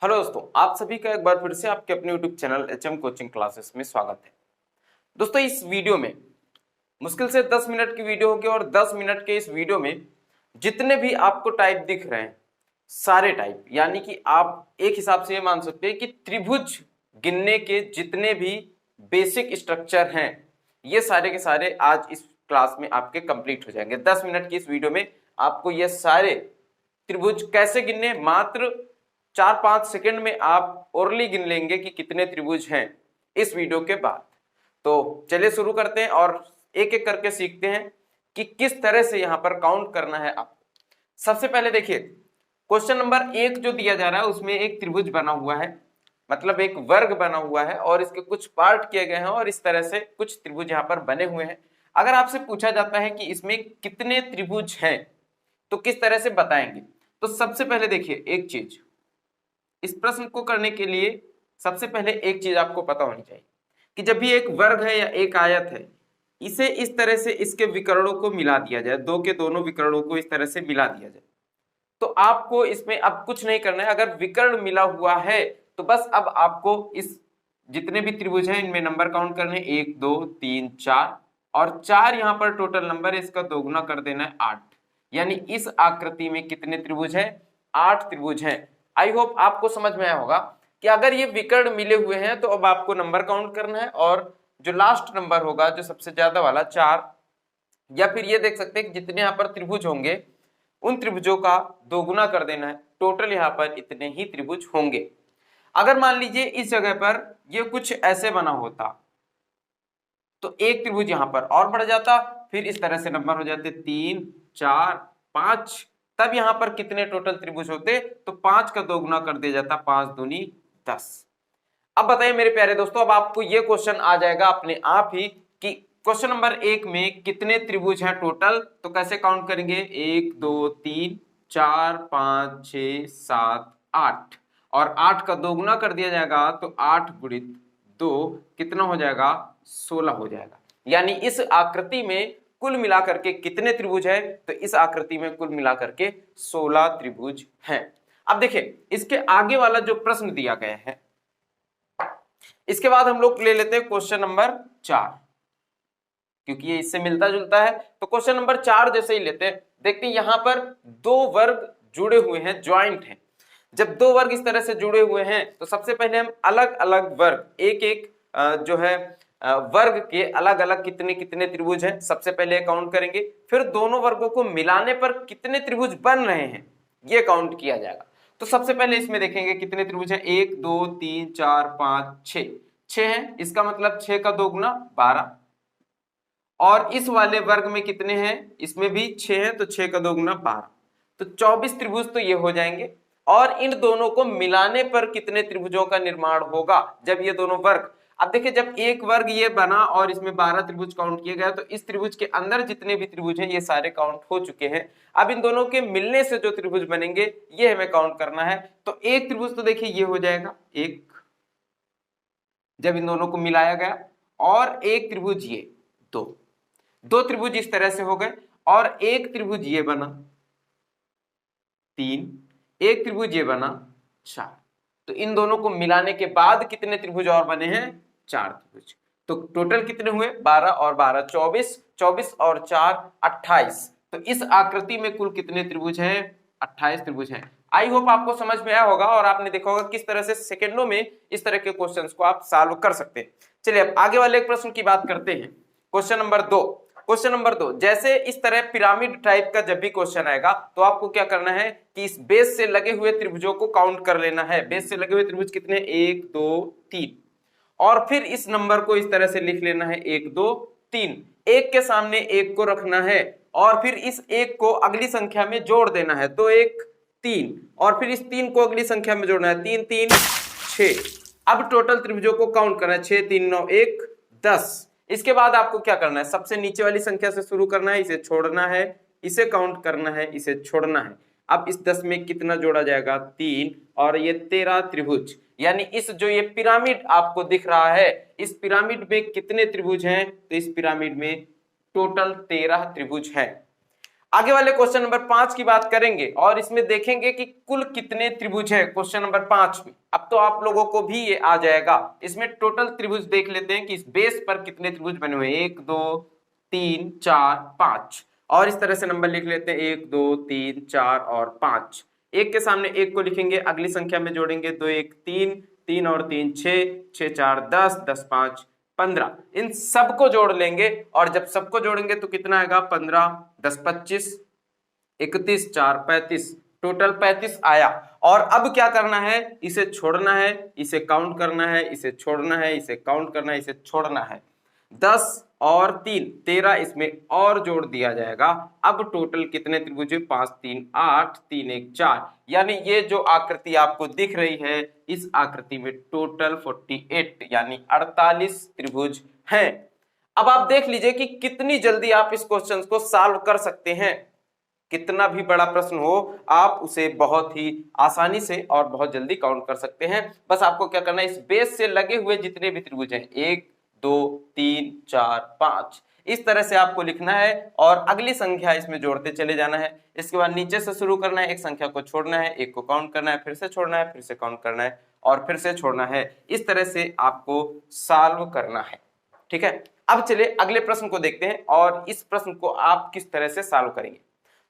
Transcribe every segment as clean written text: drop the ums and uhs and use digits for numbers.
Hello दोस्तों, आप सभी का एक बार फिर से आपके अपने YouTube channel HM coaching classes में स्वागत है। दोस्तों, इस वीडियो में मुश्किल से 10 मिनट की वीडियो होगी और 10 मिनट के इस वीडियो में जितने भी आपको टाइप दिख रहे हैं, सारे टाइप, यानी कि आप एक हिसाब से ये मान सकते हैं कि त्रिभुज गिनने के जितने भी बेसिक स्ट्रक्चर हैं, ये सारे के सारे आज इस क्लास में आपके कंप्लीट हो जाएंगे। 10 मिनट की इस वीडियो में आपको ये सारे त्रिभुज कैसे गिनने, मात्र 4-5 सेकंड में आप ओरली गिन लेंगे कि कितने त्रिभुज हैं इस वीडियो के बाद। तो चलिए शुरू करते हैं और एक एक करके सीखते हैं कि किस तरह से यहां पर काउंट करना है आपको। सबसे पहले देखिए, क्वेश्चन नंबर 1 जो दिया जा रहा है उसमें एक त्रिभुज बना हुआ है, मतलब एक वर्ग बना हुआ है और इसके कुछ पार्ट किए गए हैं और इस तरह से कुछ त्रिभुज यहां पर बने हुए हैं। अगर आपसे पूछा जाता है कि इसमें कितने त्रिभुज हैं तो किस तरह से बताएंगे, तो सबसे पहले देखिए एक चीज, इस प्रश्न को करने के लिए सबसे पहले एक चीज आपको पता होनी चाहिए कि जब भी एक वर्ग है या एक आयत है, इसे इस तरह से इसके विकर्णों को मिला दिया जाए, दो के दोनों विकर्णों को इस तरह से मिला दिया जाए, तो आपको इसमें अब कुछ नहीं करना है। अगर विकर्ण मिला हुआ है तो बस अब आपको इस जितने भी त्रिभुज हैं इनमें नंबर काउंट करने, 1 2 3 4 और 4 यहां पर टोटल नंबर है, इसका दोगुना कर देना है 8। यानी इस आकृति में कितने त्रिभुज हैं? 8 त्रिभुज हैं। आई होप आपको समझ में आया होगा कि अगर ये विकर्ण मिले हुए हैं तो अब आपको नंबर काउंट करना है और जो लास्ट नंबर होगा, जो सबसे ज्यादा वाला 4, या फिर ये देख सकते हैं कि जितने यहाँ पर त्रिभुज होंगे उन त्रिभुजों का दोगुना कर देना है। टोटल यहाँ पर इतने ही त्रिभुज होंगे। अगर मान लीजिए इस जगह पर ये कुछ ऐसे बना होता तो एक त्रिभुज यहां पर और बढ़ जाता, फिर इस तरह से नंबर हो जाते 3 4 5, तब यहां पर कितने टोटल त्रिभुज होते? तो 5 का दोगुना कर दिया जाता, 5 दूनी 10। अब बताइए मेरे प्यारे दोस्तों, अब आपको ये क्वेश्चन आ जाएगा अपने आप ही कि क्वेश्चन नंबर 1 में कितने त्रिभुज हैं टोटल, तो कैसे काउंट करेंगे? 1 2 3 4 5 6 7 8 और 8 का दोगुना कर दिया जाएगा तो 8 गुणित 2 कितना हो जाएगा? 16 हो जाएगा। यानी इस आकृति में कुल मिलाकर के कितने त्रिभुज है? तो इस आकृति में कुल मिलाकर के 16 त्रिभुज हैं। अब देखिए इसके आगे वाला जो प्रश्न दिया गया है, इसके बाद हम लोग ले लेते हैं क्वेश्चन नंबर 4, क्योंकि ये इससे मिलता जुलता है। तो क्वेश्चन नंबर 4 जैसे ही लेते हैं, देखते हैं यहां पर दो वर्ग जुड़े हुए हैं, ज्वाइंट हैं। जब दो वर्ग इस तरह से जुड़े हुए हैं तो सबसे पहले हम अलग अलग वर्ग, एक एक जो है वर्ग के अलग अलग कितने कितने त्रिभुज हैं सबसे पहले काउंट करेंगे, फिर दोनों वर्गों को मिलाने पर कितने त्रिभुज बन रहे हैं ये काउंट किया जाएगा। तो सबसे पहले इसमें देखेंगे कितने त्रिभुज हैं, 1 2 3 4 5 6, 6 है, इसका मतलब 6 का दोगुना 12। और इस वाले वर्ग में कितने हैं? इसमें भी 6 है, तो 6 का दोगुना 12, तो 24 त्रिभुज तो ये हो जाएंगे। और इन दोनों को मिलाने पर कितने त्रिभुजों का निर्माण होगा जब ये दोनों वर्ग, अब देखिए जब एक वर्ग ये बना और इसमें 12 त्रिभुज काउंट किए गए, तो इस त्रिभुज के अंदर जितने भी त्रिभुज हैं ये सारे काउंट हो चुके हैं। अब इन दोनों के मिलने से जो त्रिभुज बनेंगे ये हमें काउंट करना है। तो एक त्रिभुज तो देखिए ये हो जाएगा एक, जब इन दोनों को मिलाया गया, और एक त्रिभुज ये दो, दो त्रिभुज इस तरह से हो गए, और एक त्रिभुज ये बना 3, एक त्रिभुज ये बना 4। तो इन दोनों को मिलाने के बाद कितने त्रिभुज और बने हैं? 4 त्रिभुज। तो टोटल कितने हुए? 12 और 12 24, 24 और 4 28। तो इस आकृति में कुल कितने त्रिभुज हैं? 28 त्रिभुज हैं। आई होप आपको समझ में आया होगा और आपने देखा होगा किस तरह से सेकंडों में इस तरह के क्वेश्चंस को आप सॉल्व कर सकते हैं। चलिए अब आगे वाले एक प्रश्न की बात करते हैं, क्वेश्चन नंबर 2। क्वेश्चन नंबर 2, जैसे इस तरह पिरामिड टाइप का जब भी क्वेश्चन आएगा तो आपको क्या करना है कि इस बेस से लगे हुए त्रिभुजों को काउंट कर लेना है। बेस से लगे हुए त्रिभुज कितने? 1 2 3, और फिर इस नंबर को इस तरह से लिख लेना है 1 2 3, एक के सामने एक को रखना है और फिर इस एक को अगली संख्या में जोड़ देना है, तो 1 3, और फिर इस 3 को अगली संख्या में जोड़ना है, 3 3 6। अब टोटल त्रिभुजों को काउंट करना है, 6 3 9 1 10। इसके बाद आपको क्या करना है? सबसे नीचे वाली संख्या से शुरू करना है, इसे छोड़ना है, इसे काउंट करना है, इसे छोड़ना है। अब इस 10 में कितना जोड़ा जाएगा? 3, और ये 13 त्रिभुज। यानी इस जो ये पिरामिड आपको दिख रहा है, इस पिरामिड में कितने त्रिभुज हैं? तो इस पिरामिड में टोटल 13 त्रिभुज हैं। आगे वाले क्वेश्चन नंबर 5 की बात करेंगे और इसमें देखेंगे कि कुल कितने त्रिभुज है क्वेश्चन नंबर 5 में। अब तो आप लोगों को भी ये आ जाएगा। इसमें टोटल त्रिभुज देख लेते हैं कि इस बेस पर कितने त्रिभुज बने हुए हैं, 1 2 3 4 5, और इस तरह से नंबर लिख लेते हैं 1 2 3 4 और 5। एक के सामने एक को लिखेंगे, अगली संख्या में जोड़ेंगे, 2 1 3, 3 और 3 6, 6 4 10, 10 5 15, इन सबको जोड़ लेंगे और जब सबको जोड़ेंगे तो कितना आएगा, 15 10 25 31 4 35, टोटल 35 आया। और अब क्या करना है, इसे छोड़ना है, इसे काउंट करना है, इसे छोड़ना है, इसे काउंट करना है, इसे छोड़ना है। 10 और 3 13 इसमें और जोड़ दिया जाएगा। अब टोटल कितने त्रिभुज, 5 3 8, 3 1 4, यानी ये जो आकृति आपको दिख रही है इस आकृति में टोटल 48 यानी 48 त्रिभुज हैं। अब आप देख लीजिए कि कितनी जल्दी आप इस क्वेश्चन को सॉल्व कर सकते हैं। कितना भी बड़ा प्रश्न हो आप उसे बहुत ही आसानी से और बहुत जल्दी काउंट कर सकते हैं। बस आपको क्या करना है, इस बेस से लगे हुए जितने भी त्रिभुज हैं 1 2 3 4 5, इस तरह से आपको लिखना है और अगली संख्या इसमें जोड़ते चले जाना है। इसके बाद नीचे से शुरू करना है, एक संख्या को छोड़ना है, एक को काउंट करना है, फिर से छोड़ना है, फिर से काउंट करना है और फिर से छोड़ना है। इस तरह से आपको सॉल्व करना है। ठीक है, अब चलिए अगले प्रश्न को देखते हैं और इस प्रश्न को आप किस तरह से सॉल्व करेंगे।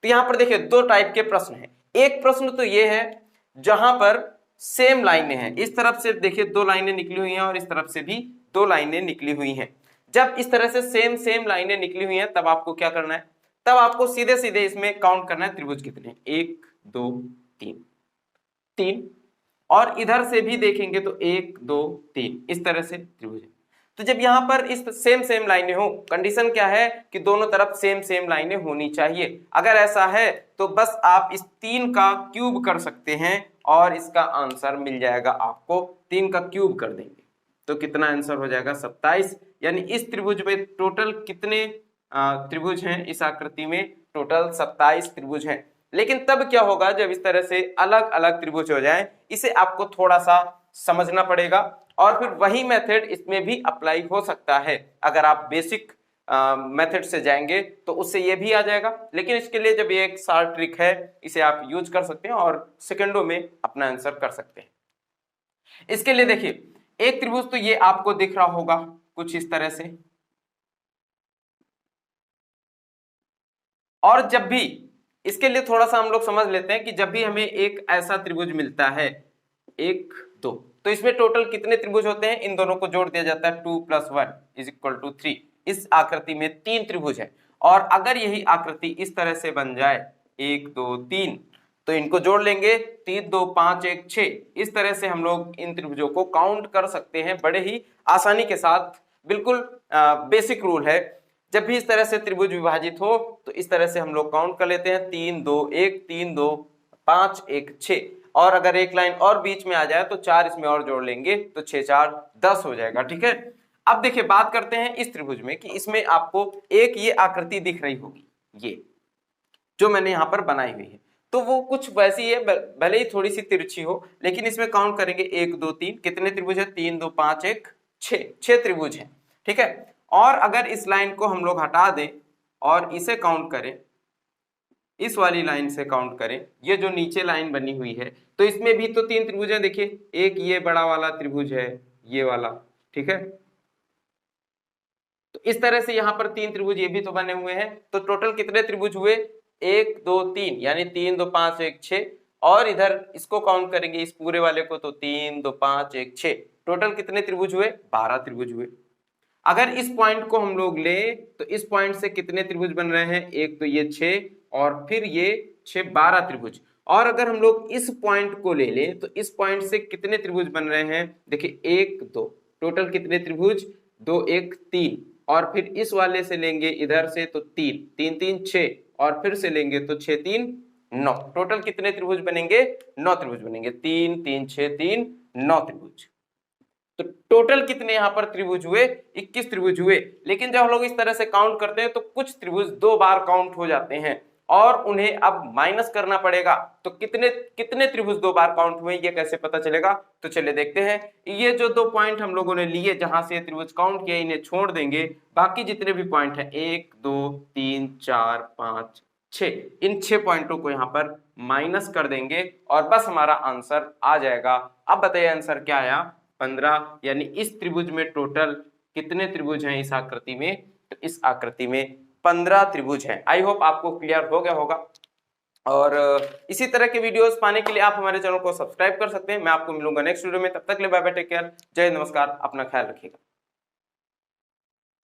तो यहां पर देखिए दो टाइप के प्रश्न हैं। एक प्रश्न तो ये है जहां पर सेम लाइनें हैं, इस तरफ से देखिए 2 लाइनें निकली हुई हैं और इस तरफ से भी 2 लाइनें निकली हुई हैं। जब इस तरह से सेम लाइनें निकली हुई हैं तब आपको क्या करना है, तब आपको सीधे सीधे इसमें काउंट करना है त्रिभुज कितने, 1 2 3 3, और इधर से भी देखेंगे तो 1 2 3, इस तरह से त्रिभुज है। तो जब यहां पर इस सेम लाइनें हो, कंडीशन क्या है कि दोनों तरफ सेम लाइनें होनी चाहिए। अगर ऐसा है तो बस आप इस 3 का क्यूब कर सकते हैं और इसका आंसर मिल जाएगा आपको। 3 का क्यूब कर देंगे तो कितना आंसर हो जाएगा, 27। यानी इस त्रिभुज में टोटल कितने त्रिभुज हैं, इस आकृति में टोटल 27 त्रिभुज हैं। लेकिन तब क्या होगा जब इस तरह से अलग अलग त्रिभुज हो जाएं, इसे आपको थोड़ा सा समझना पड़ेगा और फिर वही मेथड इसमें भी अप्लाई हो सकता है। अगर आप बेसिक मेथड से जाएंगे तो उससे ये भी आ जाएगा, लेकिन इसके लिए जब ये एक शॉर्ट ट्रिक है इसे आप यूज कर सकते हैं और सेकंडों में अपना आंसर कर सकते हैं। इसके लिए देखिए एक त्रिभुज तो ये आपको दिख रहा होगा कुछ इस तरह से, और जब भी इसके लिए थोड़ा सा हम लोग समझ लेते हैं कि जब भी हमें एक ऐसा त्रिभुज मिलता है 1 2, तो इसमें टोटल कितने त्रिभुज होते हैं, इन दोनों को जोड़ दिया जाता है 2 + 1 = 3। इस आकृति में 3 त्रिभुज है और अगर यही आकृति इस तरह से बन जाए 1 2 3, तो इनको जोड़ लेंगे 3 2 5 1 6। इस तरह से हम लोग इन त्रिभुजों को काउंट कर सकते हैं बड़े ही आसानी के साथ। बिल्कुल बेसिक रूल है, जब भी इस तरह से त्रिभुज विभाजित हो तो इस तरह से हम लोग काउंट कर लेते हैं 3 2 1 3 2 5 1 6, और अगर एक लाइन और बीच में आ जाए तो 4 इसमें और जोड़ लेंगे तो 6 4 10 हो जाएगा। ठीक है, अब देखिए बात करते हैं इस त्रिभुज में कि इसमें आपको एक ये आकृति दिख रही होगी, ये जो मैंने यहां पर बनाई हुई है, तो वो कुछ वैसी है, भले ही थोड़ी सी तिरछी हो, लेकिन इसमें काउंट करेंगे 1 2 3, कितने त्रिभुज है, 3 2 5 1 6 त्रिभुज है। ठीक है, और अगर इस लाइन को हम लोग हटा दें और इसे काउंट करें, इस वाली लाइन से काउंट करें, ये जो नीचे लाइन बनी हुई है, तो इसमें भी तो 3 त्रिभुज हैं। देखिए एक ये बड़ा वाला त्रिभुज है, ये वाला, ठीक है, तो इस तरह से यहाँ पर 3 त्रिभुज ये भी तो बने हुए हैं। तो टोटल कितने त्रिभुज हुए, 1 2 3, यानी 3 2 5 1 6, और इधर इसको काउंट करेंगे इस पूरे वाले को तो 3 2 5 1 6, टोटल कितने त्रिभुज हुए, 12 त्रिभुज हुए। अगर इस पॉइंट को हम लोग ले तो इस पॉइंट से कितने त्रिभुज बन रहे हैं, एक तो ये 6 और फिर ये 6 12 त्रिभुज। और अगर हम लोग इस पॉइंट को ले लें तो इस पॉइंट से कितने त्रिभुज बन रहे हैं, देखिए 1 2, टोटल कितने त्रिभुज, 2 1 3, और फिर इस वाले से लेंगे इधर से तो 3 3 3 6, और फिर से लेंगे तो 6 3 9, टोटल कितने त्रिभुज बनेंगे, 9 त्रिभुज बनेंगे, 3 3 6 3 9 त्रिभुज। तो टोटल कितने यहां पर त्रिभुज हुए, 21 त्रिभुज हुए। लेकिन जब हम लोग इस तरह से काउंट करते हैं तो कुछ त्रिभुज 2 बार काउंट हो जाते हैं और उन्हें अब माइनस करना पड़ेगा। तो कितने कितने त्रिभुज 2 बार काउंट हुए ये कैसे पता चलेगा, तो चलिए देखते हैं। ये जो 2 पॉइंट हम लोगों ने लिए जहां से त्रिभुज काउंट किया, इन्हें छोड़ देंगे, बाकी जितने भी पॉइंट हैं 1 2 3 4 5 6, इन 6 पॉइंटों को यहाँ पर माइनस कर देंगे और बस हमारा आंसर आ जाएगा। अब बताइए आंसर क्या आया, 15। यानी इस त्रिभुज में टोटल कितने त्रिभुज हैं इस आकृति में, तो इस आकृति में 15 त्रिभुज हैं। आई होप आपको क्लियर हो गया होगा। और इसी तरह के वीडियोस पाने के लिए आप हमारे चैनल को सब्सक्राइब कर सकते हैं। मैं आपको मिलूंगा नेक्स्ट वीडियो में, तब तक के लिए बाय बाय, टेक केयर, जय हिंद, नमस्कार, अपना ख्याल रखिएगा।